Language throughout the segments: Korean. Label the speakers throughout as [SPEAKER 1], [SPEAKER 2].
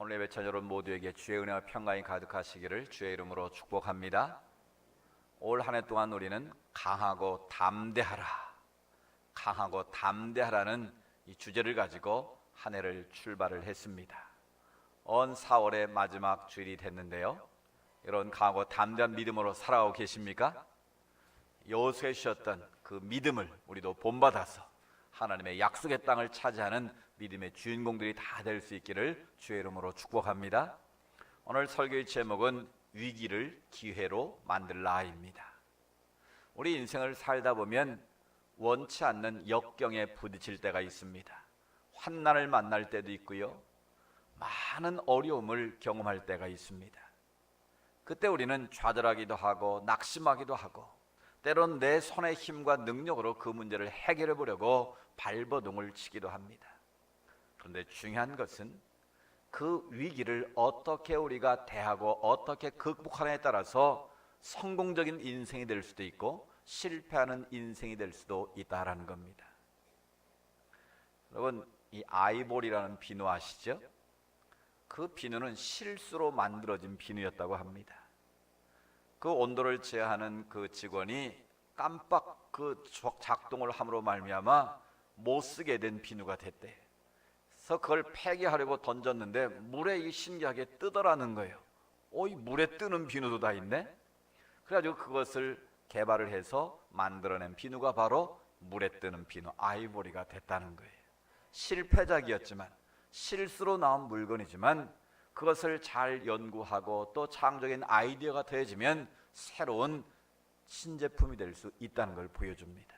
[SPEAKER 1] 오늘 예배 전 여러분 모두에게 주의 은혜와 평강이 가득하시기를 주의 이름으로 축복합니다. 올 한 해 동안 우리는 강하고 담대하라, 강하고 담대하라는 이 주제를 가지고 한 해를 출발을 했습니다. 언 4월의 마지막 주일이 됐는데요, 이런 강하고 담대한 믿음으로 살아가고 계십니까? 여호수아에 주셨던 그 믿음을 우리도 본받아서 하나님의 약속의 땅을 차지하는 믿음의 주인공들이 다 될 수 있기를 주의 이름으로 축복합니다. 오늘 설교의 제목은 위기를 기회로 만들라입니다. 우리 인생을 살다 보면 원치 않는 역경에 부딪힐 때가 있습니다. 환난을 만날 때도 있고요, 많은 어려움을 경험할 때가 있습니다. 그때 우리는 좌절하기도 하고 낙심하기도 하고, 때론 내 손의 힘과 능력으로 그 문제를 해결해 보려고 발버둥을 치기도 합니다. 그런데 중요한 것은 그 위기를 어떻게 우리가 대하고 어떻게 극복하느냐에 따라서 성공적인 인생이 될 수도 있고 실패하는 인생이 될 수도 있다라는 겁니다. 여러분, 이 아이보리라는 비누 아시죠? 그 비누는 실수로 만들어진 비누였다고 합니다. 그 온도를 제어하는 그 직원이 깜빡 그 작동을 함으로 말미암아 못 쓰게 된 비누가 됐대. 그래서 그걸 폐기하려고 던졌는데 물에 이 신기하게 뜨더라는 거예요. 이 물에 뜨는 비누도 다 있네. 그래가지고 그것을 개발을 해서 만들어낸 비누가 바로 물에 뜨는 비누 아이보리가 됐다는 거예요. 실패작이었지만, 실수로 나온 물건이지만 그것을 잘 연구하고 또 창조적인 아이디어가 더해지면 새로운 신제품이 될 수 있다는 걸 보여줍니다.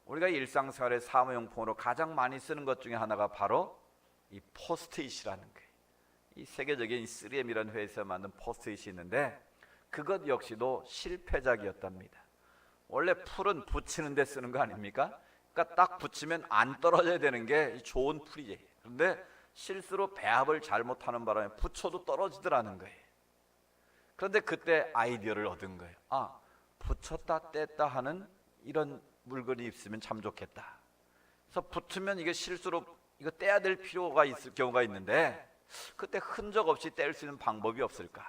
[SPEAKER 1] 우리가 일상생활에 사무용품으로 가장 많이 쓰는 것 중에 하나가 바로 이 포스트잇이라는 거예요. 이 세계적인 3M이라는 회사에서 만든 포스트잇이 있는데 그것 역시도 실패작이었답니다. 원래 풀은 붙이는 데 쓰는 거 아닙니까? 그러니까 딱 붙이면 안 떨어져야 되는 게 좋은 풀이지. 그런데 실수로 배합을 잘못하는 바람에 붙여도 떨어지더라는 거예요. 그런데 그때 아이디어를 얻은 거예요. 붙였다 뗐다 하는 이런 물건이 있으면 참 좋겠다. 그래서 붙으면 이게 실수로 이거 떼야 될 필요가 있을 경우가 있는데 그때 흔적 없이 뗄 수 있는 방법이 없을까?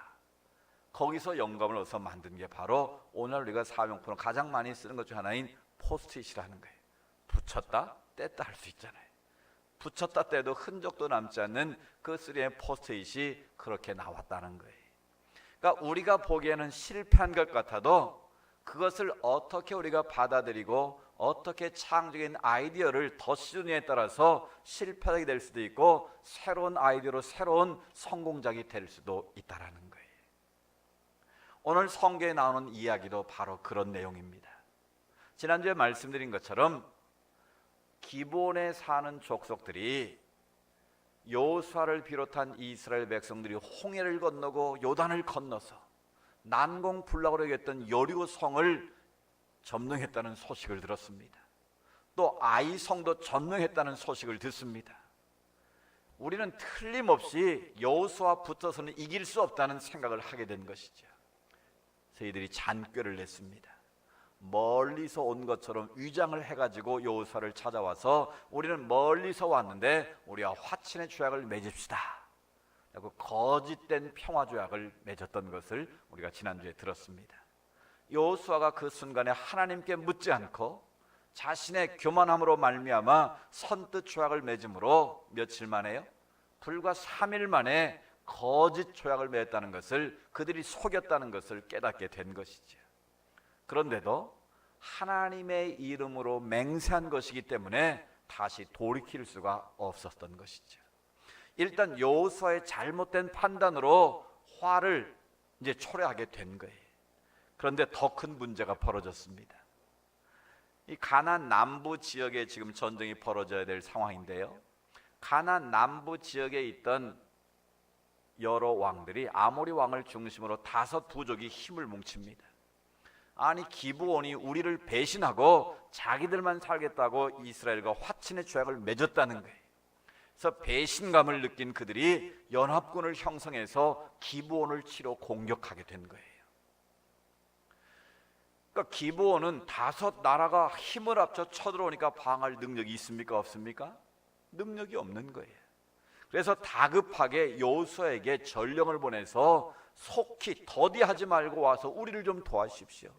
[SPEAKER 1] 거기서 영감을 얻어서 만든 게 바로 오늘 우리가 사용품으로 가장 많이 쓰는 것 중 하나인 포스트잇이라는 거예요. 붙였다 뗐다 할 수 있잖아요. 붙였다 떼도 흔적도 남지 않는 그 3M 포스트잇이 그렇게 나왔다는 거예요. 그러니까 우리가 보기에는 실패한 것 같아도 그것을 어떻게 우리가 받아들이고 어떻게 창조적인 아이디어를 더 씌우느냐에 따라서 실패하게 될 수도 있고 새로운 아이디어로 새로운 성공작이 될 수도 있다는 거예요. 오늘 성경에 나오는 이야기도 바로 그런 내용입니다. 지난주에 말씀드린 것처럼 기브온에 사는 족속들이 여호수아를 비롯한 이스라엘 백성들이 홍해를 건너고 요단을 건너서 난공불락으로 여겼던 여리고 성을 점령했다는 소식을 들었습니다. 또 아이 성도 점령했다는 소식을 듣습니다. 우리는 틀림없이 여호수아와 붙어서는 이길 수 없다는 생각을 하게 된 것이죠. 저희들이 잔꾀를 냈습니다. 멀리서 온 것처럼 위장을 해가지고 여호수아를 찾아와서 우리는 멀리서 왔는데 우리와 화친의 조약을 맺읍시다 라고 거짓된 평화조약을 맺었던 것을 우리가 지난주에 들었습니다. 여호수아가 그 순간에 하나님께 묻지 않고 자신의 교만함으로 말미암아 선뜻 조약을 맺음으로 며칠 만에요? 불과 3일 만에 거짓 조약을 맺었다는 것을, 그들이 속였다는 것을 깨닫게 된 것이죠. 그런데도 하나님의 이름으로 맹세한 것이기 때문에 다시 돌이킬 수가 없었던 것이죠. 일단 여호수아의 잘못된 판단으로 화를 이제 초래하게 된 거예요. 그런데 더 큰 문제가 벌어졌습니다. 이 가나안 남부 지역에 지금 전쟁이 벌어져야 될 상황인데요, 가나안 남부 지역에 있던 여러 왕들이 아모리 왕을 중심으로 5 부족이 힘을 뭉칩니다. 아니, 기브온이 우리를 배신하고 자기들만 살겠다고 이스라엘과 화친의 조약을 맺었다는 거예요. 그래서 배신감을 느낀 그들이 연합군을 형성해서 기브온을 치러 공격하게 된 거예요. 그러니까 기브온은 5 나라가 힘을 합쳐 쳐들어오니까 방어할 능력이 있습니까? 없습니까? 능력이 없는 거예요. 그래서 다급하게 여호수아에게 전령을 보내서 속히 더디하지 말고 와서 우리를 좀 도와주십시오.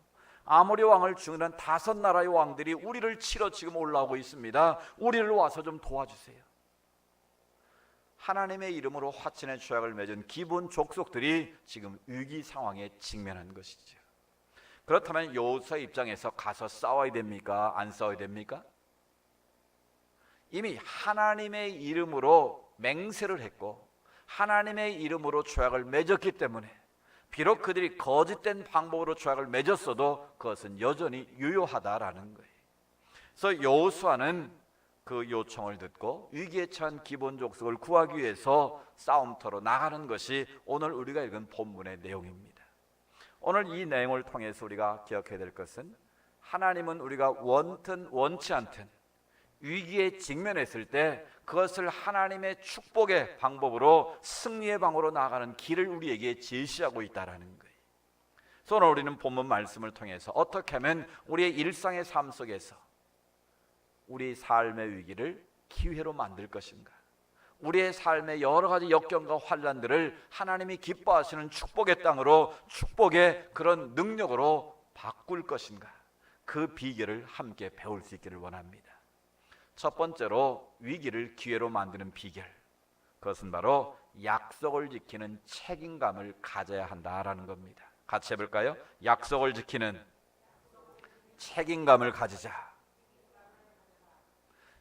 [SPEAKER 1] 아모리 왕을 죽이는 5나라의 왕들이 우리를 치러 지금 올라오고 있습니다. 우리를 와서 좀 도와주세요. 하나님의 이름으로 화친의 조약을 맺은 기본 족속들이 지금 위기 상황에 직면한 것이죠. 그렇다면 여호수아 입장에서 가서 싸워야 됩니까? 안 싸워야 됩니까? 이미 하나님의 이름으로 맹세를 했고 하나님의 이름으로 조약을 맺었기 때문에 비록 그들이 거짓된 방법으로 조약을 맺었어도 그것은 여전히 유효하다라는 거예요. 그래서 여호수아는 그 요청을 듣고 위기에 처한 기본 족속을 구하기 위해서 싸움터로 나가는 것이 오늘 우리가 읽은 본문의 내용입니다. 오늘 이 내용을 통해서 우리가 기억해야 될 것은 하나님은 우리가 원든 원치 않든 위기에 직면했을 때 그것을 하나님의 축복의 방법으로 승리의 방으로 나아가는 길을 우리에게 제시하고 있다는 거예요. 그래서 오늘 우리는 본문 말씀을 통해서 어떻게 하면 우리의 일상의 삶 속에서 우리 삶의 위기를 기회로 만들 것인가, 우리의 삶의 여러 가지 역경과 환난들을 하나님이 기뻐하시는 축복의 땅으로, 축복의 그런 능력으로 바꿀 것인가, 그 비결을 함께 배울 수 있기를 원합니다. 첫 번째로 위기를 기회로 만드는 비결, 그것은 바로 약속을 지키는 책임감을 가져야 한다라는 겁니다. 같이 해볼까요? 약속을 지키는 책임감을 가지자.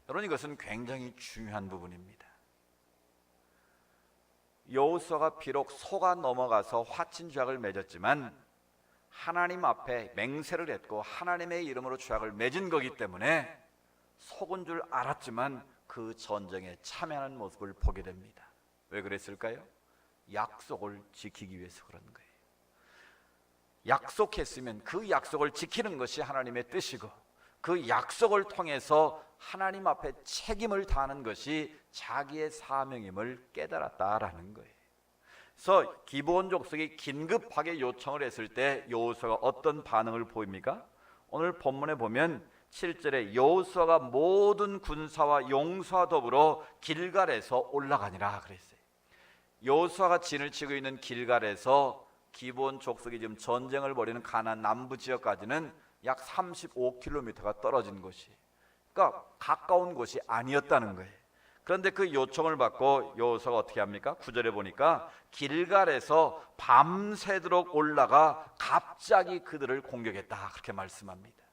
[SPEAKER 1] 여러분, 이것은 굉장히 중요한 부분입니다. 여호수아가 비록 속아 넘어가서 화친 조약을 맺었지만 하나님 앞에 맹세를 했고 하나님의 이름으로 조약을 맺은 거기 때문에 속은 줄 알았지만 그 전쟁에 참여하는 모습을 보게 됩니다. 왜 그랬을까요? 약속을 지키기 위해서 그런 거예요. 약속했으면 그 약속을 지키는 것이 하나님의 뜻이고 그 약속을 통해서 하나님 앞에 책임을 다하는 것이 자기의 사명임을 깨달았다라는 거예요. 그래서 기브온 족속이 긴급하게 요청을 했을 때 여호수아가 어떤 반응을 보입니까? 오늘 본문에 보면 7절에 여호수아가 모든 군사와 용사와 더불어 길갈에서 올라가니라 그랬어요. 여호수아가 진을 치고 있는 길갈에서 기브온 족속이 지금 전쟁을 벌이는 가나안 남부 지역까지는 약 35km가 떨어진 곳이, 그러니까 가까운 곳이 아니었다는 거예요. 그런데 그 요청을 받고 여호수아가 어떻게 합니까? 9절에 보니까 길갈에서 밤새도록 올라가 갑자기 그들을 공격했다, 그렇게 말씀합니다.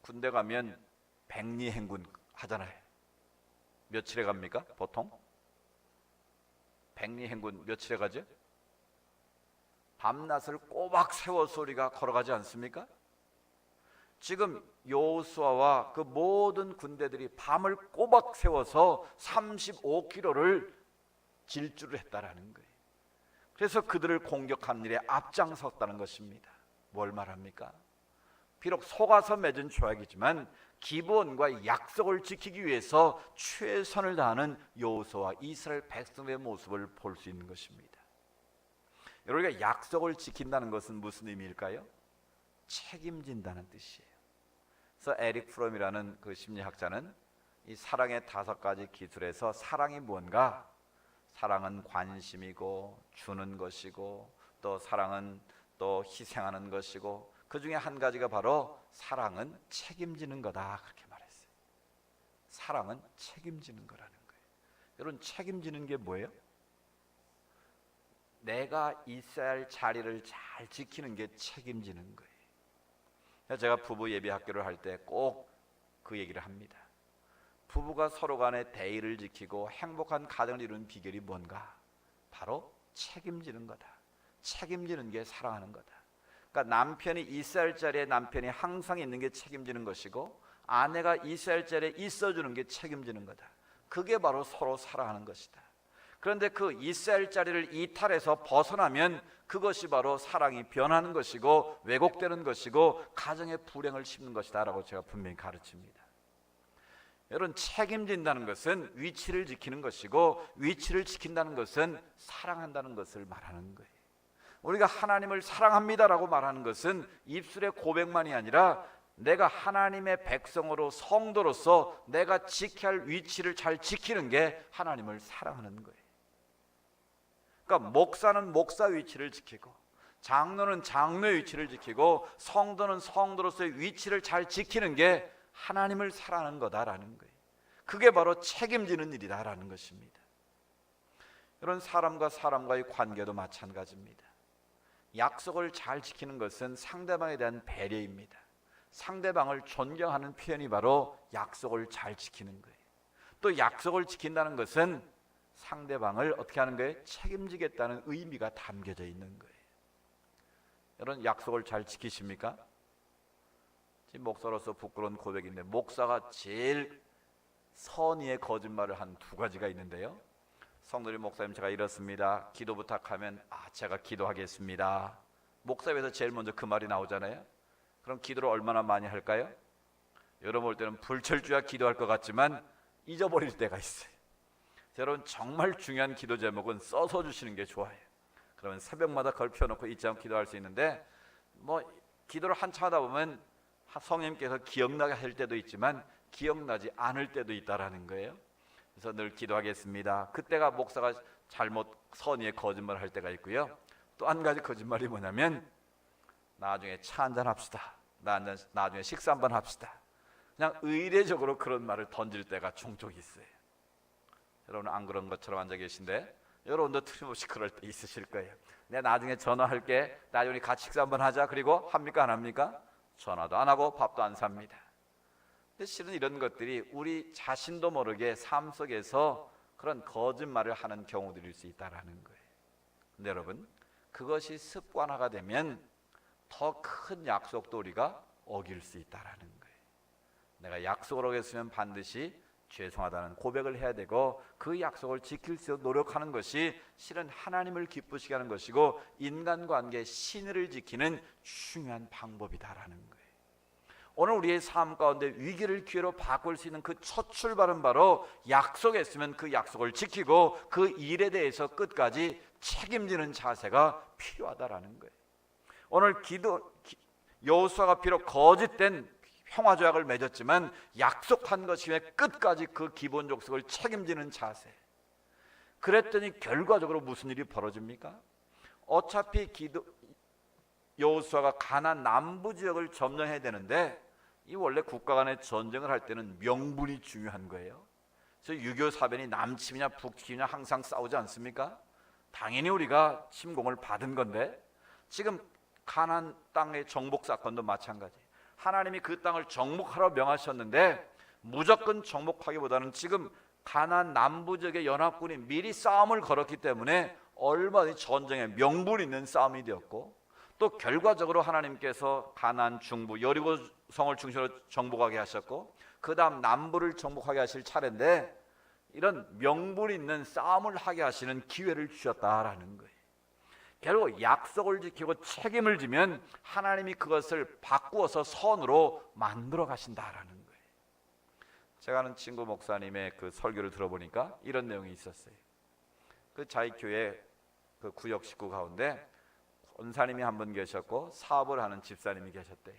[SPEAKER 1] 군대 가면 백리행군 하잖아요. 며칠에 갑니까? 보통 백리행군 며칠에 가죠? 밤낮을 꼬박 세워서 우리가 걸어가지 않습니까? 지금 여호수아와 그 모든 군대들이 밤을 꼬박 세워서 35km를 질주를 했다라는 거예요. 그래서 그들을 공격한 일에 앞장섰다는 것입니다. 뭘 말합니까? 비록 속아서 맺은 조약이지만 기본과 약속을 지키기 위해서 최선을 다하는 여호수아와 이스라엘 백성의 모습을 볼 수 있는 것입니다. 우리가 약속을 지킨다는 것은 무슨 의미일까요? 책임진다는 뜻이에요. 그래서 에릭 프롬이라는 그 심리학자는 이 사랑의 5가지 기술에서 사랑이 무언가? 사랑은 관심이고 주는 것이고 또 사랑은 또 희생하는 것이고 그 중에 한 가지가 바로 사랑은 책임지는 거다, 그렇게 말했어요. 사랑은 책임지는 거라는 거예요. 여러분, 책임지는 게 뭐예요? 내가 있어야 할 자리를 잘 지키는 게 책임지는 거예요. 제가 부부 예배 학교를 할 때 꼭 그 얘기를 합니다. 부부가 서로 간에 대의를 지키고 행복한 가정을 이루는 비결이 뭔가? 바로 책임지는 거다. 책임지는 게 사랑하는 거다. 그러니까 남편이 있어야 할 자리에 남편이 항상 있는 게 책임지는 것이고 아내가 있어야 할 자리에 있어주는 게 책임지는 거다. 그게 바로 서로 사랑하는 것이다. 그런데 그 있어야 할 자리를 이탈해서 벗어나면 그것이 바로 사랑이 변하는 것이고 왜곡되는 것이고 가정의 불행을 심는 것이다 라고 제가 분명히 가르칩니다. 여러분, 책임진다는 것은 위치를 지키는 것이고 위치를 지킨다는 것은 사랑한다는 것을 말하는 거예요. 우리가 하나님을 사랑합니다라고 말하는 것은 입술의 고백만이 아니라 내가 하나님의 백성으로 성도로서 내가 지켜야 할 위치를 잘 지키는 게 하나님을 사랑하는 거예요. 그러니까 목사는 목사 위치를 지키고, 장로는 장로의 위치를 지키고, 성도는 성도로서의 위치를 잘 지키는 게 하나님을 사랑하는 거다라는 거예요. 그게 바로 책임지는 일이다라는 것입니다. 이런 사람과 사람과의 관계도 마찬가지입니다. 약속을 잘 지키는 것은 상대방에 대한 배려입니다. 상대방을 존경하는 표현이 바로 약속을 잘 지키는 거예요. 또 약속을 지킨다는 것은 상대방을 어떻게 하는 거예요? 책임지겠다는 의미가 담겨져 있는 거예요. 여러분, 약속을 잘 지키십니까? 지금 목사로서 부끄러운 고백인데, 목사가 제일 선의의 거짓말을 한 두 가지가 있는데요. 성도님, 목사님 제가 이렇습니다. 기도 부탁하면 제가 기도하겠습니다. 목사 입에서 제일 먼저 그 말이 나오잖아요. 그럼 기도를 얼마나 많이 할까요? 여러분 볼 때는 불철주야 기도할 것 같지만 잊어버릴 때가 있어요. 여러분, 정말 중요한 기도 제목은 써서 주시는 게 좋아요. 그러면 새벽마다 그걸 펴놓고 잊지 않고 기도할 수 있는데, 기도를 한참 하다 보면 성령님께서 기억나게 할 때도 있지만 기억나지 않을 때도 있다라는 거예요. 그래서 늘 기도하겠습니다. 그때가 목사가 잘못 선의의 거짓말을 할 때가 있고요. 또 한 가지 거짓말이 뭐냐면, 나중에 차 한잔 합시다, 나중에 식사 한번 합시다, 그냥 의례적으로 그런 말을 던질 때가 종종 있어요. 여러분 안 그런 것처럼 앉아 계신데, 여러분도 틀림없이 그럴 때 있으실 거예요. 내가 나중에 전화할게, 나중에 같이 식사 한번 하자. 그리고 합니까 안 합니까? 전화도 안 하고 밥도 안 삽니다. 근데 실은 이런 것들이 우리 자신도 모르게 삶 속에서 그런 거짓말을 하는 경우들일 수 있다라는 거예요. 근데 여러분, 그것이 습관화가 되면 더 큰 약속도 우리가 어길 수 있다라는 거예요. 내가 약속을 어겼으면 반드시 죄송하다는 고백을 해야 되고, 그 약속을 지킬 수 있도록 노력하는 것이 실은 하나님을 기쁘시게 하는 것이고, 인간관계의 신의를 지키는 중요한 방법이다라는 거예요. 오늘 우리의 삶 가운데 위기를 기회로 바꿀 수 있는 그 첫 출발은 바로 약속했으면 그 약속을 지키고 그 일에 대해서 끝까지 책임지는 자세가 필요하다라는 거예요. 오늘 여호수아가 비록 거짓된 평화조약을 맺었지만 약속한 것이 왜 끝까지 그 기본 족속을 책임지는 자세. 그랬더니 결과적으로 무슨 일이 벌어집니까? 어차피 여호수아가 가나안 남부 지역을 점령해야 되는데, 이 원래 국가 간의 전쟁을 할 때는 명분이 중요한 거예요. 그래서 유교 사변이 남침이냐 북침이냐 항상 싸우지 않습니까? 당연히 우리가 침공을 받은 건데, 지금 가나안 땅의 정복 사건도 마찬가지예요. 하나님이 그 땅을 정복하러 명하셨는데, 무조건 정복하기보다는 지금 가나안 남부 지역의 연합군이 미리 싸움을 걸었기 때문에 얼마든지 전쟁에 명분 있는 싸움이 되었고, 또 결과적으로 하나님께서 가나안 중부 여리고 성을 중심으로 정복하게 하셨고, 그 다음 남부를 정복하게 하실 차례인데, 이런 명분 있는 싸움을 하게 하시는 기회를 주셨다라는 거예요. 결국 약속을 지키고 책임을 지면 하나님이 그것을 바꾸어서 선으로 만들어 가신다라는 거예요. 제가 아는 친구 목사님의 그 설교를 들어보니까 이런 내용이 있었어요. 그 자기 교회 그 구역 식구 가운데 권사님이 한 분 계셨고 사업을 하는 집사님이 계셨대요.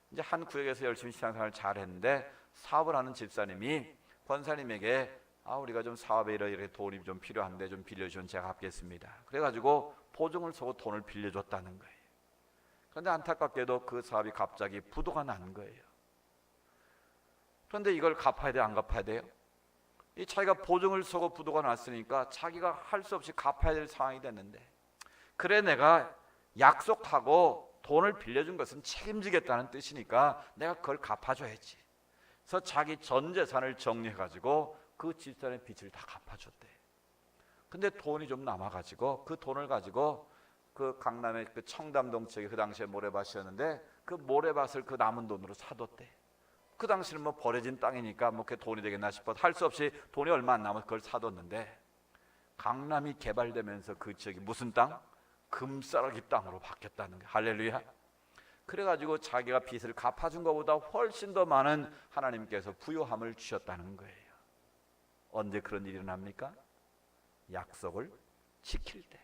[SPEAKER 1] 이제 한 구역에서 열심히 신앙생활을 잘 했는데, 사업을 하는 집사님이 권사님에게 우리가 좀 사업에 이렇게 돈이 좀 필요한데 좀 빌려주면 제가 갚겠습니다. 그래가지고 보증을 서고 돈을 빌려줬다는 거예요. 그런데 안타깝게도 그 사업이 갑자기 부도가 난 거예요. 그런데 이걸 갚아야 돼요, 안 갚아야 돼요? 이 자기가 보증을 서고 부도가 났으니까 자기가 할 수 없이 갚아야 될 상황이 됐는데, 그래 내가 약속하고 돈을 빌려준 것은 책임지겠다는 뜻이니까 내가 그걸 갚아줘야지. 그래서 자기 전 재산을 정리해가지고 그 집사람의 빚을 다 갚아줬대. 근데 돈이 좀 남아가지고 그 돈을 가지고 그 강남의 그 청담동 쪽에 그 당시에 모래밭이었는데, 그 모래밭을 그 남은 돈으로 사뒀대. 그 당시는 뭐 버려진 땅이니까 뭐 그게 돈이 되겠나 싶어 할 수 없이 돈이 얼마 안 남아서 그걸 사뒀는데, 강남이 개발되면서 그 지역이 무슨 땅? 금싸라기 땅으로 바뀌었다는 거예요. 할렐루야. 그래가지고 자기가 빚을 갚아준 것보다 훨씬 더 많은 하나님께서 부요함을 주셨다는 거예요. 언제 그런 일이 일어납니까? 약속을 지킬 때.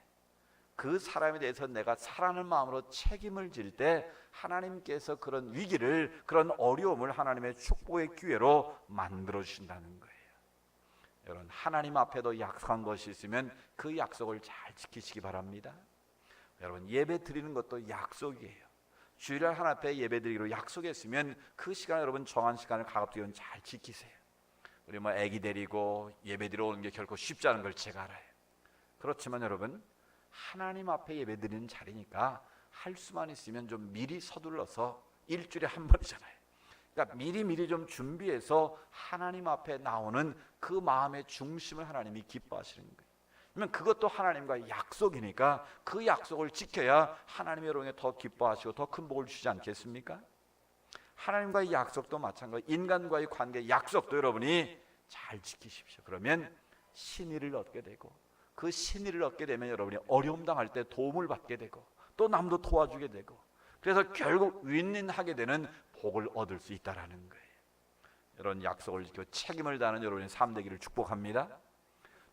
[SPEAKER 1] 그 사람에 대해서 내가 사랑하는 마음으로 책임을 질 때 하나님께서 그런 위기를, 그런 어려움을 하나님의 축복의 기회로 만들어 주신다는 거예요. 여러분, 하나님 앞에도 약속한 것이 있으면 그 약속을 잘 지키시기 바랍니다. 여러분, 예배 드리는 것도 약속이에요. 주일날 하나님 앞에 예배 드리기로 약속했으면 그 시간에 여러분 정한 시간을 가급적이면 잘 지키세요. 우리 애기 데리고 예배 드리러 오는 게 결코 쉽지 않은 걸 제가 알아요. 그렇지만 여러분, 하나님 앞에 예배 드리는 자리니까 할 수만 있으면 좀 미리 서둘러서, 일주일에 한 번이잖아요. 그러니까 미리 좀 준비해서 하나님 앞에 나오는 그 마음의 중심을 하나님이 기뻐하시는 거예요. 그러면 그것도 하나님과의 약속이니까 그 약속을 지켜야 하나님이 여러분에게 더 기뻐하시고 더 큰 복을 주시지 않겠습니까? 하나님과의 약속도 마찬가지, 인간과의 관계 약속도 여러분이 잘 지키십시오. 그러면 신의를 얻게 되고, 그 신의를 얻게 되면 여러분이 어려움 당할 때 도움을 받게 되고 또 남도 도와주게 되고, 그래서 결국 윈윈하게 되는 복을 얻을 수 있다라는 거예요. 이런 약속을 지켜 책임을 다하는 여러분의 삶 되기를 축복합니다.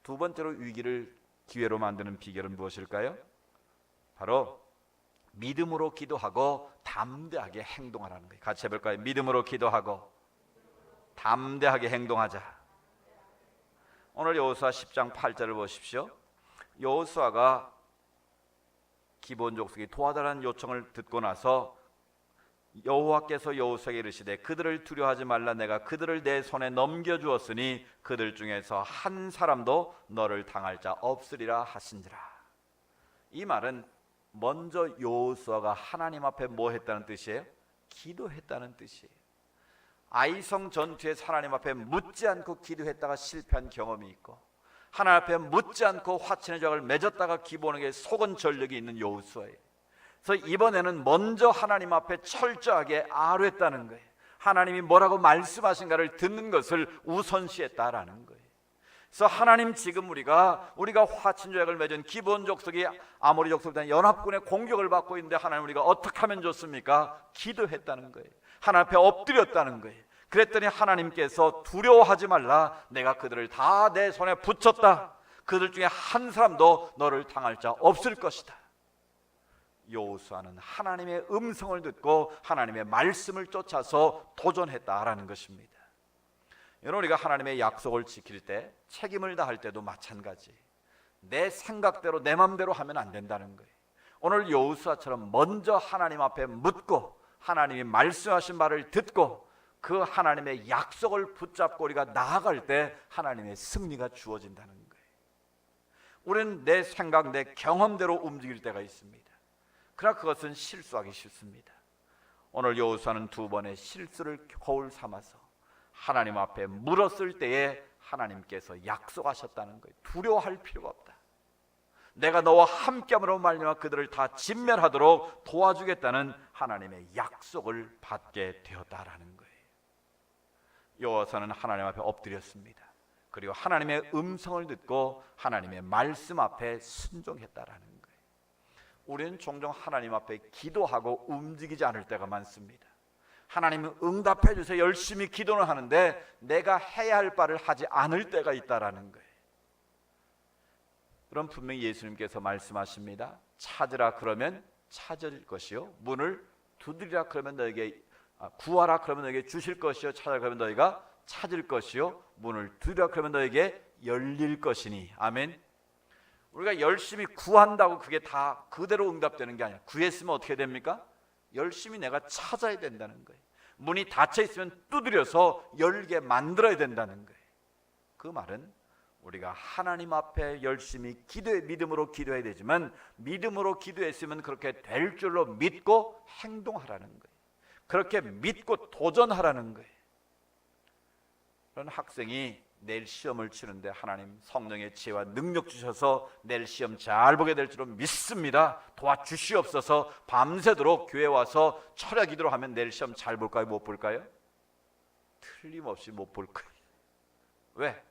[SPEAKER 1] 두 번째로 위기를 기회로 만드는 비결은 무엇일까요? 바로 믿음으로 기도하고 담대하게 행동하라는 거예요. 같이 해볼까요? 믿음으로 기도하고 담대하게 행동하자. 오늘 여호수아 10장 8절을 보십시오. 여호수아가 기브온 족속이 도와달라는 요청을 듣고 나서 여호와께서 여호수아에게 이르시되 그들을 두려워하지 말라. 내가 그들을 내 손에 넘겨주었으니 그들 중에서 한 사람도 너를 당할 자 없으리라 하신지라. 이 말은 먼저 여호수아가 하나님 앞에 뭐 했다는 뜻이에요? 기도했다는 뜻이에요. 아이성 전투에서 하나님 앞에 묻지 않고 기도했다가 실패한 경험이 있고, 하나님 앞에 묻지 않고 화친의 조약을 맺었다가 기브온에게 속은 전력이 있는 여호수아예요. 그래서 이번에는 먼저 하나님 앞에 철저하게 아뢰했다는 거예요. 하나님이 뭐라고 말씀하신가를 듣는 것을 우선시했다라는 거예요. 그래서 하나님, 지금 우리가 화친 조약을 맺은 기브온 족속이 아모리 족속에 대한 연합군의 공격을 받고 있는데 하나님, 우리가 어떻게 하면 좋습니까? 기도했다는 거예요. 하나님 앞에 엎드렸다는 거예요. 그랬더니 하나님께서 두려워하지 말라. 내가 그들을 다 내 손에 붙였다. 그들 중에 한 사람도 너를 당할 자 없을 것이다. 여호수아는 하나님의 음성을 듣고 하나님의 말씀을 쫓아서 도전했다라는 것입니다. 여러분, 우리가 하나님의 약속을 지킬 때, 책임을 다할 때도 마찬가지. 내 생각대로 내 마음대로 하면 안 된다는 거예요. 오늘 여호수아처럼 먼저 하나님 앞에 묻고 하나님이 말씀하신 말을 듣고 그 하나님의 약속을 붙잡고 우리가 나아갈 때 하나님의 승리가 주어진다는 거예요. 우리는 내 생각, 내 경험대로 움직일 때가 있습니다. 그러나 그것은 실수하기 싫습니다. 오늘 여호수아는 두 번의 실수를 거울 삼아서 하나님 앞에 물었을 때에 하나님께서 약속하셨다는 거예요. 두려워할 필요가 없다. 내가 너와 함께함으로 말미암아 그들을 다 진멸하도록 도와주겠다는 하나님의 약속을 받게 되었다라는 거예요. 여호수아는 하나님 앞에 엎드렸습니다. 그리고 하나님의 음성을 듣고 하나님의 말씀 앞에 순종했다라는 거예요. 우리는 종종 하나님 앞에 기도하고 움직이지 않을 때가 많습니다. 하나님은 응답해 주세요 열심히 기도는 하는데 내가 해야 할 바를 하지 않을 때가 있다라는 거예요. 그럼 분명히 예수님께서 말씀하십니다. 찾으라 그러면 찾을 것이요, 문을 두드리라 그러면 너에게 구하라 그러면 너에게 주실 것이요, 찾으라 그러면 너희가 찾을 것이요, 문을 두드리라 그러면 너에게 열릴 것이니. 아멘. 우리가 열심히 구한다고 그게 다 그대로 응답되는 게 아니라, 구했으면 어떻게 됩니까? 열심히 내가 찾아야 된다는 거예요. 문이 닫혀 있으면 두드려서 열게 만들어야 된다는 거예요. 그 말은 우리가 하나님 앞에 열심히 믿음으로 기도해야 되지만, 믿음으로 기도했으면 그렇게 될 줄로 믿고 행동하라는 거예요. 그렇게 믿고 도전하라는 거예요. 그런 학생이 내일 시험을 치는데 하나님 성령의 지혜와 능력 주셔서 내일 시험 잘 보게 될 줄로 믿습니다, 도와주시옵소서, 밤새도록 교회 와서 철야 기도를 하면 내일 시험 잘 볼까요? 못 볼까요? 틀림없이 못 볼 거예요. 왜?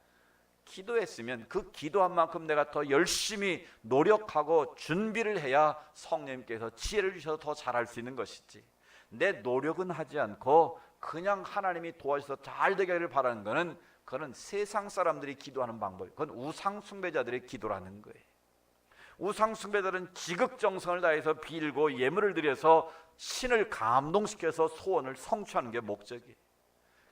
[SPEAKER 1] 기도했으면 그 기도한 만큼 내가 더 열심히 노력하고 준비를 해야 성령님께서 지혜를 주셔서 더 잘할 수 있는 것이지, 내 노력은 하지 않고 그냥 하나님이 도와주셔서 잘 되기를 바라는 것은, 그건 세상 사람들이 기도하는 방법, 그건 우상 숭배자들의 기도라는 거예요. 우상 숭배자들은 지극정성을 다해서 빌고 예물을 드려서 신을 감동시켜서 소원을 성취하는 게 목적이에요.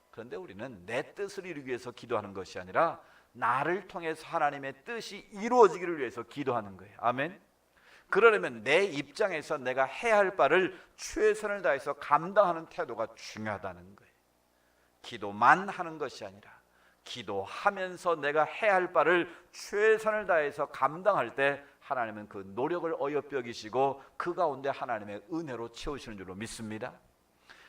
[SPEAKER 1] 그런데 우리는 내 뜻을 이루기 위해서 기도하는 것이 아니라 나를 통해서 하나님의 뜻이 이루어지기를 위해서 기도하는 거예요. 아멘. 그러려면 내 입장에서 내가 해야 할 바를 최선을 다해서 감당하는 태도가 중요하다는 거예요. 기도만 하는 것이 아니라 기도하면서 내가 해야 할 바를 최선을 다해서 감당할 때 하나님은 그 노력을 어여삐 여기시고 그 가운데 하나님의 은혜로 채우시는 줄로 믿습니다.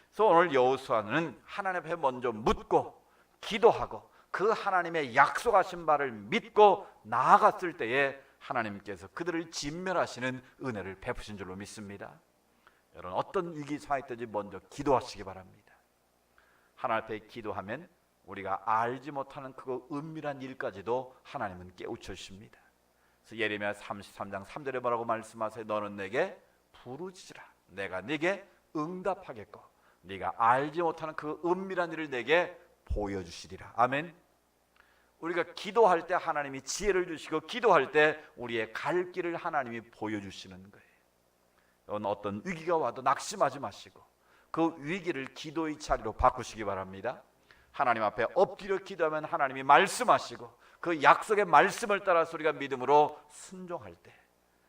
[SPEAKER 1] 그래서 오늘 여호수아는 하나님 앞에 먼저 묻고 기도하고 그 하나님의 약속하신 바를 믿고 나아갔을 때에 하나님께서 그들을 진멸하시는 은혜를 베푸신 줄로 믿습니다. 여러분, 어떤 위기 상황이 있든지 먼저 기도하시기 바랍니다. 하나님 앞에 기도하면 우리가 알지 못하는 그 은밀한 일까지도 하나님은 깨우쳐 주십니다. 그래서 예레미야 33장 3절에 뭐라고 말씀하세요? 너는 내게 부르짖으라, 내가 네게 응답하겠고 네가 알지 못하는 그 은밀한 일을 내게 보여주시리라. 아멘. 우리가 기도할 때 하나님이 지혜를 주시고 기도할 때 우리의 갈 길을 하나님이 보여주시는 거예요. 어떤 위기가 와도 낙심하지 마시고 그 위기를 기도의 자리로 바꾸시기 바랍니다. 하나님 앞에 엎드려 기도하면 하나님이 말씀하시고 그 약속의 말씀을 따라서 우리가 믿음으로 순종할 때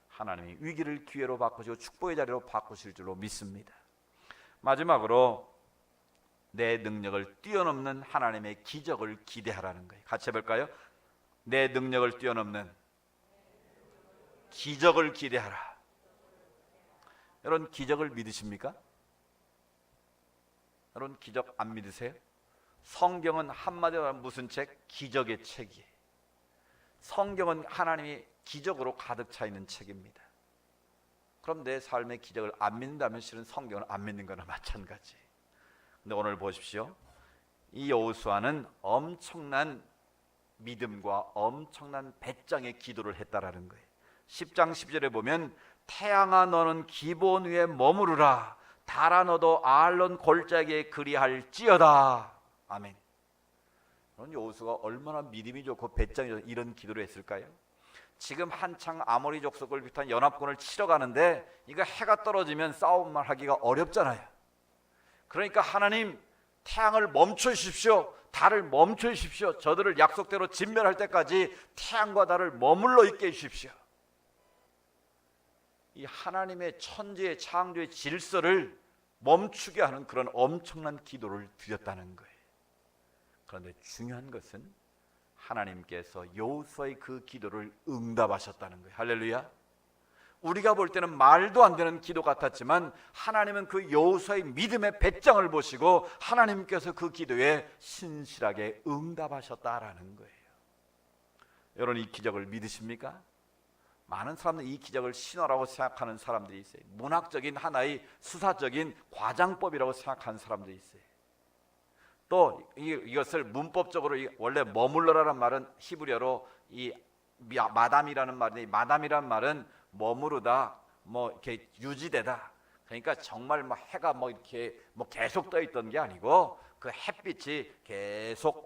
[SPEAKER 1] 하나님이 위기를 기회로 바꾸시고 축복의 자리로 바꾸실 줄로 믿습니다. 마지막으로 내 능력을 뛰어넘는 하나님의 기적을 기대하라는 거예요. 같이 해볼까요? 내 능력을 뛰어넘는 기적을 기대하라. 여러분, 기적을 믿으십니까? 여러분, 기적 안 믿으세요? 성경은 한마디로 하면 무슨 책? 기적의 책이에요. 성경은 하나님이 기적으로 가득 차 있는 책입니다. 그럼 내 삶의 기적을 안 믿는다면 실은 성경을 안 믿는 거나 마찬가지. 근데 오늘 보십시오. 이 여호수아는 엄청난 믿음과 엄청난 배짱의 기도를 했다라는 거예요. 10장 10절에 보면 태양아 너는 기본 위에 머무르라, 달아 너도 아알론 골짜기에 그리할지어다. 아멘. 그런 여호수아가 얼마나 믿음이 좋고 배짱이 좋고 이런 기도를 했을까요? 지금 한창 아모리 족속을 비롯한 연합군을 치러 가는데 이거 해가 떨어지면 싸움만 하기가 어렵잖아요. 그러니까 하나님, 태양을 멈춰 주십시오, 달을 멈춰 주십시오, 저들을 약속대로 진멸할 때까지 태양과 달을 머물러 있게 해주십시오. 이 하나님의 천지의 창조의 질서를 멈추게 하는 그런 엄청난 기도를 드렸다는 거예요. 그런데 중요한 것은 하나님께서 여호수아의 그 기도를 응답하셨다는 거예요. 할렐루야. 우리가 볼 때는 말도 안 되는 기도 같았지만 하나님은 그 여호수아의 믿음의 배짱을 보시고 하나님께서 그 기도에 신실하게 응답하셨다라는 거예요. 여러분, 이 기적을 믿으십니까? 많은 사람들은 이 기적을 신화라고 생각하는 사람들이 있어요. 문학적인 하나의 수사적인 과장법이라고 생각하는 사람들이 있어요. 또 이것을 문법적으로 원래 머물러라는 말은 히브리어로 이 마담이라는 말인데, 마담이라는 말은 머무르다, 뭐 이렇게 유지되다. 그러니까 정말 뭐 해가 뭐 이렇게 뭐 계속 떠 있던 게 아니고 그 햇빛이 계속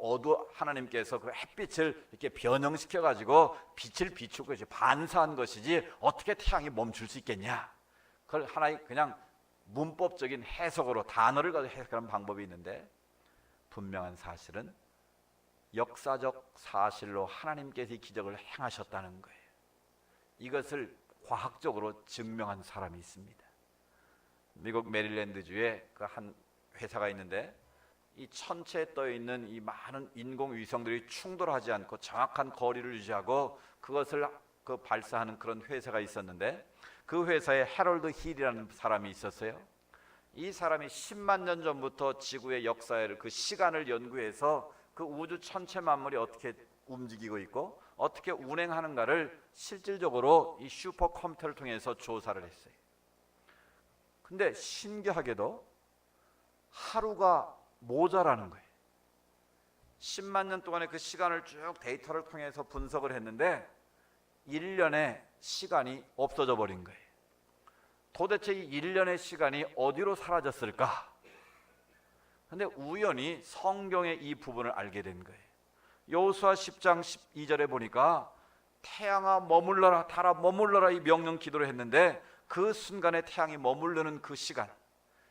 [SPEAKER 1] 하나님께서 그 햇빛을 이렇게 변형시켜 가지고 빛을 비추고 이제 반사한 것이지 어떻게 태양이 멈출 수 있겠냐? 그걸 하나의 그냥 문법적인 해석으로 단어를 가지고 해석하는 방법이 있는데, 분명한 사실은 역사적 사실로 하나님께서 이 기적을 행하셨다는 거예요. 이것을 과학적으로 증명한 사람이 있습니다. 미국 메릴랜드주에 그 한 회사가 있는데 이 천체에 떠 있는 이 많은 인공위성들이 충돌하지 않고 정확한 거리를 유지하고 그것을 발사하는 그런 회사가 있었는데, 그 회사에 해럴드 힐이라는 사람이 있었어요. 이 사람이 10만 년 전부터 지구의 역사를, 그 시간을 연구해서 그 우주 천체 만물이 어떻게 움직이고 있고 어떻게 운행하는가를 실질적으로 이 슈퍼컴퓨터를 통해서 조사를 했어요. 근데 신기하게도 하루가 모자라는 거예요. 10만 년 동안의 그 시간을 쭉 데이터를 통해서 분석을 했는데 1년의 시간이 없어져 버린 거예요. 도대체 이 1년의 시간이 어디로 사라졌을까? 근데 우연히 성경의 이 부분을 알게 된 거예요. 여호수아 10장 12절에 보니까 태양아 머물러라, 달아 머물러라, 이 명령 기도를 했는데 그 순간에 태양이 머무르는 그 시간,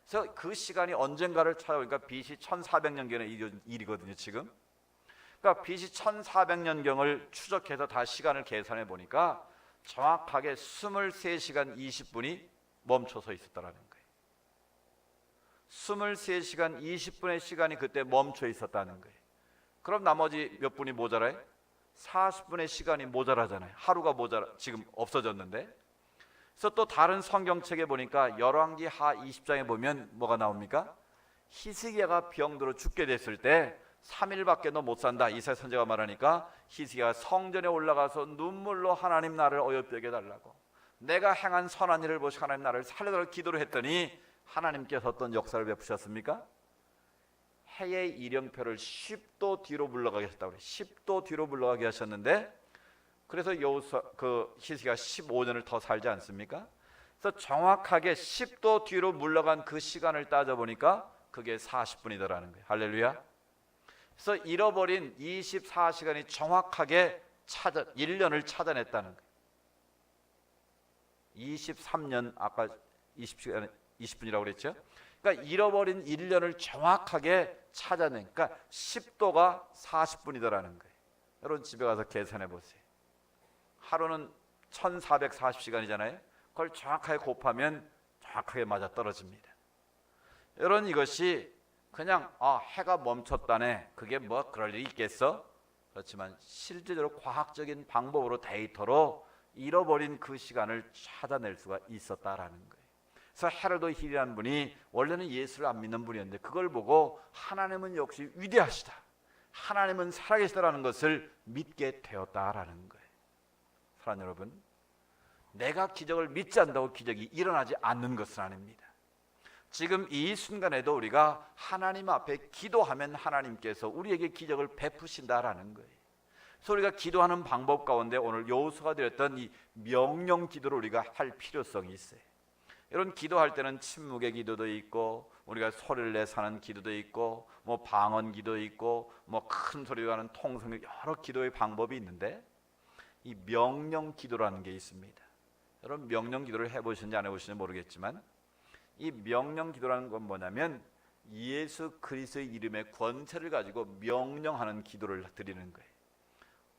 [SPEAKER 1] 그래서 그 시간이 언젠가를 찾아오니까 BC 1400년경의 일이거든요 지금. 그러니까 BC 1400년경을 추적해서 다 시간을 계산해 보니까 정확하게 23시간 20분이 멈춰서 있었다라는 거예요. 23시간 20분의 시간이 그때 멈춰 있었다는 거예요. 그럼 나머지 몇 분이 모자라요? 40분의 시간이 모자라잖아요. 하루가 지금 없어졌는데. 그래서 또 다른 성경책에 보니까 열왕기 하 20장에 보면 뭐가 나옵니까? 히스기야가 병들어 죽게 됐을 때 3일밖에 너 못 산다, 이사야 선지자가 말하니까 히스기야가 성전에 올라가서 눈물로 하나님 나를 어여쁘게 해달라고, 내가 행한 선한 일을 보시 하나님 나를 살려달라고 기도를 했더니 하나님께서 어떤 역사를 베푸셨습니까? 해의 이령표를 10도 뒤로 물러가게 하셨다고 그래요. 10도 뒤로 물러가게 하셨는데, 그래서 히스기야가 15년을 더 살지 않습니까? 그래서 정확하게 10도 뒤로 물러간 그 시간을 따져보니까 그게 40분이더라는 거예요. 할렐루야. 그래서 잃어버린 24시간이 정확하게 1년을 찾아냈다는 거예요. 23년, 아까 20분이라고 그랬죠? 그러니까 잃어버린 1년을 정확하게 찾아낸, 그러니까 10도가 40분이더라는 거예요. 여러분 집에 가서 계산해 보세요. 하루는 1440시간이잖아요. 그걸 정확하게 곱하면 정확하게 맞아 떨어집니다. 여러분 이것이 그냥 해가 멈췄다네, 그게 뭐 그럴 일이 있겠어? 그렇지만 실제적으로 과학적인 방법으로, 데이터로 잃어버린 그 시간을 찾아낼 수가 있었다라는 거예요. 그래서 헤로드 힐이라는 분이 원래는 예수를 안 믿는 분이었는데 그걸 보고 하나님은 역시 위대하시다, 하나님은 살아계시다라는 것을 믿게 되었다라는 거예요. 사랑하는 여러분, 내가 기적을 믿지 않는다고 기적이 일어나지 않는 것은 아닙니다. 지금 이 순간에도 우리가 하나님 앞에 기도하면 하나님께서 우리에게 기적을 베푸신다라는 거예요. 그래서 우리가 기도하는 방법 가운데 오늘 여호수아가 드렸던 이 명령 기도를 우리가 할 필요성이 있어요. 이런 기도할 때는 침묵의 기도도 있고, 우리가 소리를 내서 하는 기도도 있고, 뭐 방언 기도 있고, 뭐 큰 소리로 하는 통성의 여러 기도의 방법이 있는데, 이 명령 기도라는 게 있습니다. 여러분 명령 기도를 해보셨는지 안 해보셨는지 모르겠지만, 이 명령 기도라는 건 뭐냐면 예수 그리스도의 이름의 권세를 가지고 명령하는 기도를 드리는 거예요.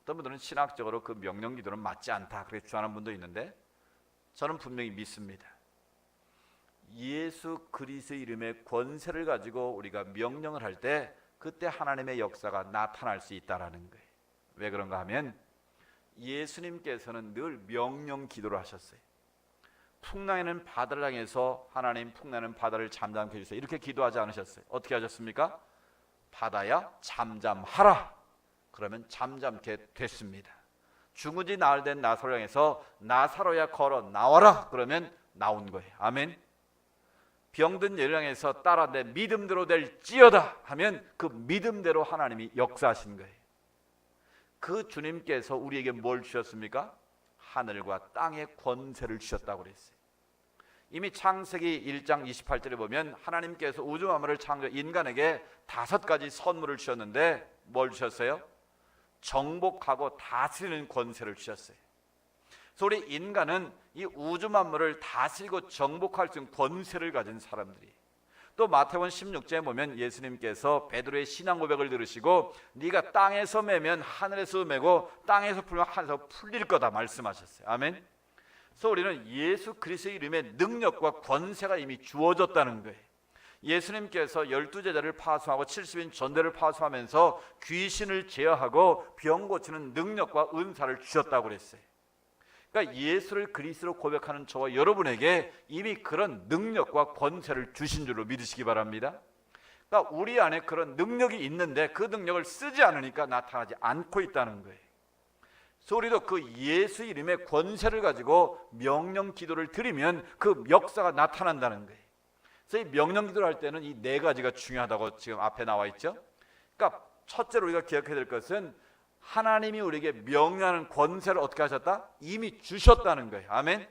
[SPEAKER 1] 어떤 분들은 신학적으로 그 명령 기도는 맞지 않다 그렇게 주장하는 분도 있는데, 저는 분명히 믿습니다. 예수 그리스도의 이름의 권세를 가지고 우리가 명령을 할 때 그때 하나님의 역사가 나타날 수 있다라는 거예요. 왜 그런가 하면 예수님께서는 늘 명령 기도를 하셨어요. 풍랑에는 바다를 향해서 하나님, 풍랑에는 바다를 잠잠케 해주세요, 이렇게 기도하지 않으셨어요. 어떻게 하셨습니까? 바다야 잠잠하라, 그러면 잠잠게 됐습니다. 죽은 지 나흘 된 나사로를 향해서 나사로야 걸어 나와라, 그러면 나온 거예요. 아멘. 병든 여를 향해서 따라 내 믿음대로 될지어다 하면 그 믿음대로 하나님이 역사하신 거예요. 그 주님께서 우리에게 뭘 주셨습니까? 하늘과 땅의 권세를 주셨다고 그랬어요. 이미 창세기 1장 28절에 보면 하나님께서 우주 만물을 창조, 인간에게 5가지 선물을 주셨는데 뭘 주셨어요? 정복하고 다스리는 권세를 주셨어요. 그래서 우리 인간은 이 우주 만물을 다스리고 정복할 수 있는 권세를 가진 사람들이. 또 마태복음 16장에 보면 예수님께서 베드로의 신앙 고백을 들으시고 네가 땅에서 매면 하늘에서 매고 땅에서 풀면 하늘에서 풀릴 거다 말씀하셨어요. 아멘. 그래서 우리는 예수 그리스도의 이름의 능력과 권세가 이미 주어졌다는 거예요. 예수님께서 12제자를 파송하고 70인 전대를 파송하면서 귀신을 제어하고 병 고치는 능력과 은사를 주셨다고 그랬어요. 그러니까 예수를 그리스도로 고백하는 저와 여러분에게 이미 그런 능력과 권세를 주신 줄로 믿으시기 바랍니다. 그러니까 우리 안에 그런 능력이 있는데 그 능력을 쓰지 않으니까 나타나지 않고 있다는 거예요. 그래서 우리도 그 예수 이름의 권세를 가지고 명령 기도를 드리면 그 역사가 나타난다는 거예요. 그래서 이 명령 기도를 할 때는 이 4가지가 중요하다고 지금 앞에 나와 있죠. 그러니까 첫째로 우리가 기억해야 될 것은 하나님이 우리에게 명령하는 권세를 어떻게 하셨다? 이미 주셨다는 거예요. 아멘.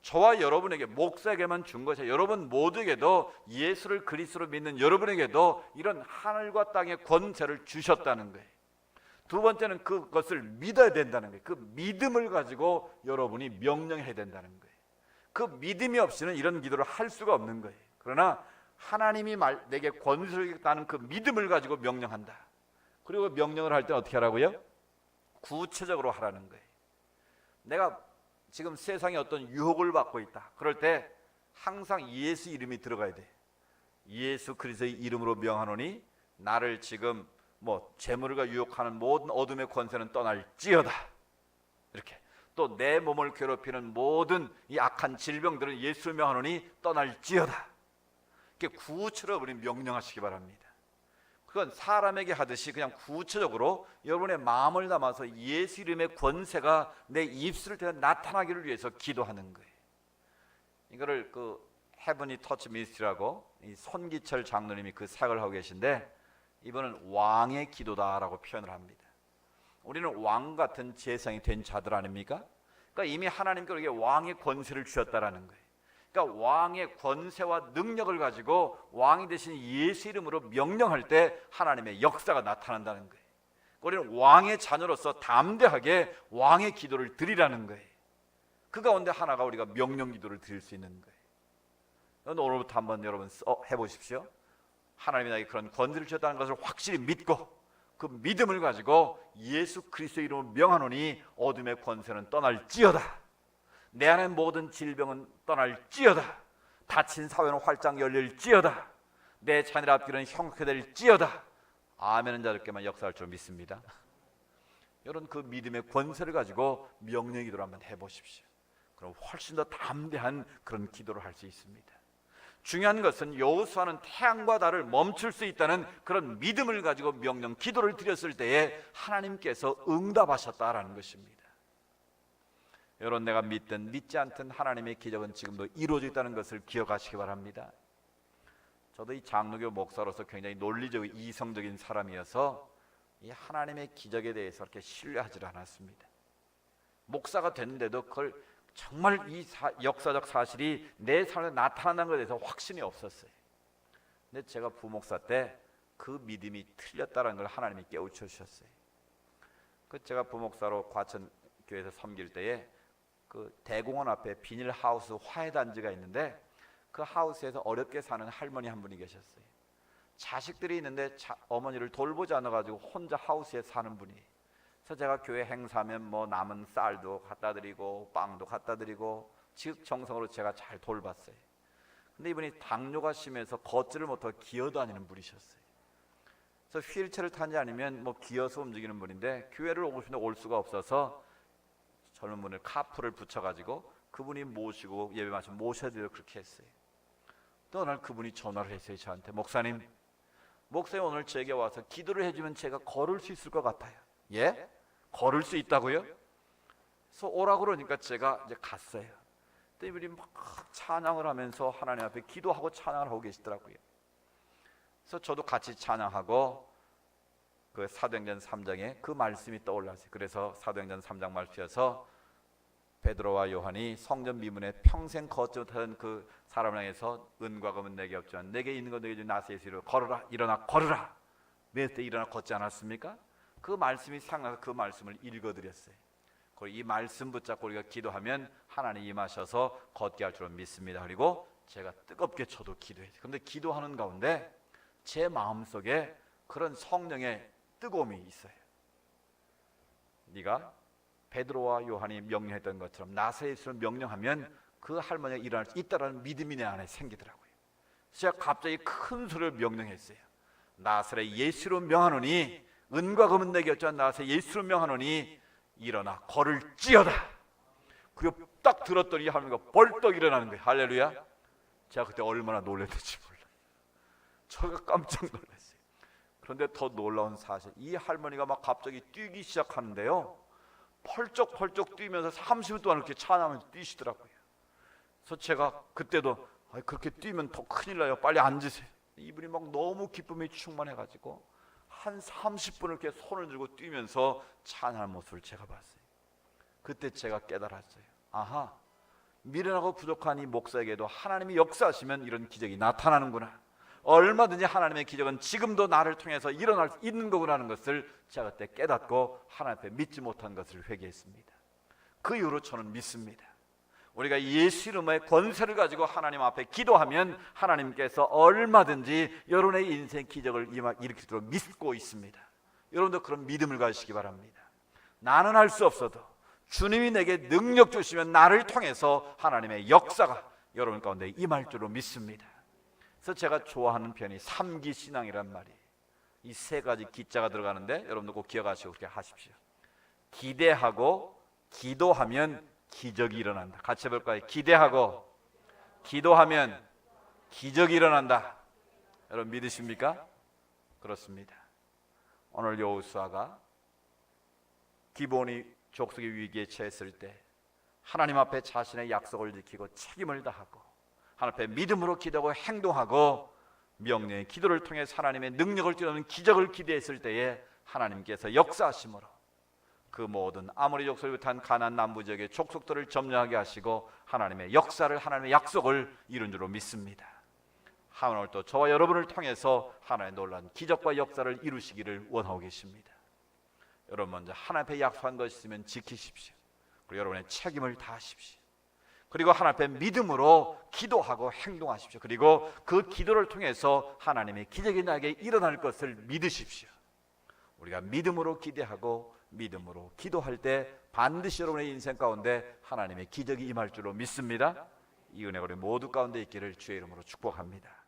[SPEAKER 1] 저와 여러분에게, 목사에게만 준 것이 아니라 여러분 모두에게도, 예수를 그리스도로 믿는 여러분에게도 이런 하늘과 땅의 권세를 주셨다는 거예요. 두 번째는 그것을 믿어야 된다는 거예요. 그 믿음을 가지고 여러분이 명령해야 된다는 거예요. 그 믿음이 없이는 이런 기도를 할 수가 없는 거예요. 그러나 하나님이 내게 권세를 주겠다는 그 믿음을 가지고 명령한다. 그리고 명령을 할 때 어떻게 하라고요? 구체적으로 하라는 거예요. 내가 지금 세상에 어떤 유혹을 받고 있다. 그럴 때 항상 예수 이름이 들어가야 돼. 예수 그리스도의 이름으로 명하노니 나를 지금 재물과 유혹하는 모든 어둠의 권세는 떠날지어다. 이렇게 또 내 몸을 괴롭히는 모든 이 악한 질병들은 예수를 명하노니 떠날지어다. 이렇게 구체적으로 우리 명령하시기 바랍니다. 그건 사람에게 하듯이 그냥 구체적으로 여러분의 마음을 담아서 예수 이름의 권세가 내 입술을 통해 나타나기를 위해서 기도하는 거예요. 이거를 헤븐리 터치 미니스트리라고 이 손기철 장로님이 그 사역을 하고 계신데, 이분은 왕의 기도다라고 표현을 합니다. 우리는 왕 같은 재상이 된 자들 아닙니까? 그러니까 이미 하나님께서 우리에게 왕의 권세를 주셨다라는 거예요. 그러니까 왕의 권세와 능력을 가지고 왕이 되신 예수 이름으로 명령할 때 하나님의 역사가 나타난다는 거예요. 우리는 왕의 자녀로서 담대하게 왕의 기도를 드리라는 거예요. 그 가운데 하나가 우리가 명령 기도를 드릴 수 있는 거예요. 오늘부터 한번 여러분 해보십시오. 하나님이 나에게 그런 권세를 주셨다는 것을 확실히 믿고 그 믿음을 가지고 예수 그리스도의 이름으로 명하노니 어둠의 권세는 떠날지어다. 내 안의 모든 질병은 떠날지어다. 닫힌 사회는 활짝 열릴지어다. 내 자녀의 앞길은 형쾌될지어다. 아멘은 자들께만 역사할 줄 믿습니다. 여러분 그 믿음의 권세를 가지고 명령 기도를 한번 해보십시오. 그럼 훨씬 더 담대한 그런 기도를 할 수 있습니다. 중요한 것은 여호수아는 태양과 달을 멈출 수 있다는 그런 믿음을 가지고 명령 기도를 드렸을 때에 하나님께서 응답하셨다라는 것입니다. 여러분 내가 믿든 믿지 않든 하나님의 기적은 지금도 이루어져 있다는 것을 기억하시기 바랍니다. 저도 이 장로교 목사로서 굉장히 논리적이고 이성적인 사람이어서 이 하나님의 기적에 대해서 그렇게 신뢰하지 않았습니다. 목사가 됐는데도 그걸 정말 이 역사적 사실이 내 삶에 나타난다는 것에 대해서 확신이 없었어요. 근데 제가 부목사 때 그 믿음이 틀렸다는 걸 하나님이 깨우쳐 주셨어요. 제가 부목사로 과천교회에서 섬길 때에 그 대공원 앞에 비닐하우스 화해단지가 있는데 그 하우스에서 어렵게 사는 할머니 한 분이 계셨어요. 자식들이 있는데 어머니를 돌보지 않아가지고 혼자 하우스에 사는 분이에요. 그래서 제가 교회 행사하면 남은 쌀도 갖다 드리고 빵도 갖다 드리고 지극정성으로 제가 잘 돌봤어요. 근데 이분이 당뇨가 심해서 걷지를 못하고 기어다니는 분이셨어요. 그래서 휠체어를 탄지 아니면 기어서 움직이는 분인데 교회를 오고 싶은데 올 수가 없어서 젊은 분을 카풀을 붙여가지고 그분이 모시고 예배 마치면 모셔드리고 그렇게 했어요. 또 어느 날 그분이 전화를 했어요. 저한테 목사님 오늘 제게 와서 기도를 해주면 제가 걸을 수 있을 것 같아요. 예? 걸을 수 있다고요? 그래서 오라고 그러니까 제가 이제 갔어요. 그때 이분이 막 찬양을 하면서 하나님 앞에 기도하고 찬양을 하고 계시더라고요. 그래서 저도 같이 찬양하고 그 사도행전 3장에 그 말씀이 떠올랐어요. 그래서 사도행전 3장 말씀에서 베드로와 요한이 성전 미문에 평생 걷지 못하던 그 사람을 향해서 은과 금은 내게 없지만 내게 있는 것 내게 준 나사렛 예수로 걸어라 일어나 걸으라. 몇 때 일어나 걷지 않았습니까? 그 말씀이 생각나서 그 말씀을 읽어드렸어요. 이 말씀 붙잡고 우리가 기도하면 하나님 임하셔서 걷게 할 줄 믿습니다. 그리고 제가 뜨겁게 저도 기도했어요. 그런데 기도하는 가운데 제 마음속에 그런 성령의 뜨거움이 있어요. 네가 베드로와 요한이 명령했던 것처럼 나사렛 예수를 명령하면 그 할머니가 일어날 수 있다라는 믿음이 내 안에 생기더라고요. 제가 갑자기 큰 소리로 명령했어요. 나사렛 예수로 명하노니 은과 금은 내게 없지만 나사렛 예수로 명하노니 일어나 걸을지어다. 그리고 딱 들었더니 할머니가 벌떡 일어나는 거예요. 할렐루야. 제가 그때 얼마나 놀랐는지 몰라요. 저가 깜짝 놀랐어요. 그런데 더 놀라운 사실, 이 할머니가 막 갑자기 뛰기 시작하는데요, 펄쩍펄쩍 뛰면서 30분 동안 이렇게 찬양하면서 뛰시더라고요. 그래서 제가 그때도 그렇게 뛰면 더 큰일 나요. 빨리 앉으세요. 이분이 막 너무 기쁨이 충만해가지고 한 30분을 이렇게 손을 들고 뛰면서 찬양하는 모습을 제가 봤어요. 그때 제가 깨달았어요. 아하, 미련하고 부족한 이 목사에게도 하나님이 역사하시면 이런 기적이 나타나는구나. 얼마든지 하나님의 기적은 지금도 나를 통해서 일어날 수 있는 거구나 하는 것을 제가 그때 깨닫고 하나님 앞에 믿지 못한 것을 회개했습니다. 그 이후로 저는 믿습니다. 우리가 예수 이름의 권세를 가지고 하나님 앞에 기도하면 하나님께서 얼마든지 여러분의 인생 기적을 일으키도록 믿고 있습니다. 여러분도 그런 믿음을 가지시기 바랍니다. 나는 할 수 없어도 주님이 내게 능력 주시면 나를 통해서 하나님의 역사가 여러분 가운데 임할 줄로 믿습니다. 그래서 제가 좋아하는 편이 삼기신앙이란 말이에요. 이 세 가지 기자가 들어가는데 여러분도 꼭 기억하시고 그렇게 하십시오. 기대하고 기도하면 기적이 일어난다. 같이 해볼까요? 기대하고 기도하면 기적이 일어난다. 여러분 믿으십니까? 그렇습니다. 오늘 여호수아가 기브온이 족속의 위기에 처했을 때 하나님 앞에 자신의 약속을 지키고 책임을 다하고 하나님 앞에 믿음으로 기도하고 행동하고 명령의 기도를 통해 하나님의 능력을 뛰어넘는 기적을 기대했을 때에 하나님께서 역사하심으로 그 모든 아모리 족속을 한 가나안 남부 지역의 족속들을 점령하게 하시고 하나님의 역사를, 하나님의 약속을 이룬 줄로 믿습니다. 오늘 또 저와 여러분을 통해서 하나님의 놀라운 기적과 역사를 이루시기를 원하고 계십니다. 여러분 먼저 하나님 앞에 약속한 것이 있으면 지키십시오. 그리고 여러분의 책임을 다하십시오. 그리고 하나님 앞에 믿음으로 기도하고 행동하십시오. 그리고 그 기도를 통해서 하나님의 기적이 나에게 일어날 것을 믿으십시오. 우리가 믿음으로 기대하고 믿음으로 기도할 때 반드시 여러분의 인생 가운데 하나님의 기적이 임할 줄로 믿습니다. 이 은혜가 우리 모두 가운데 있기를 주의 이름으로 축복합니다.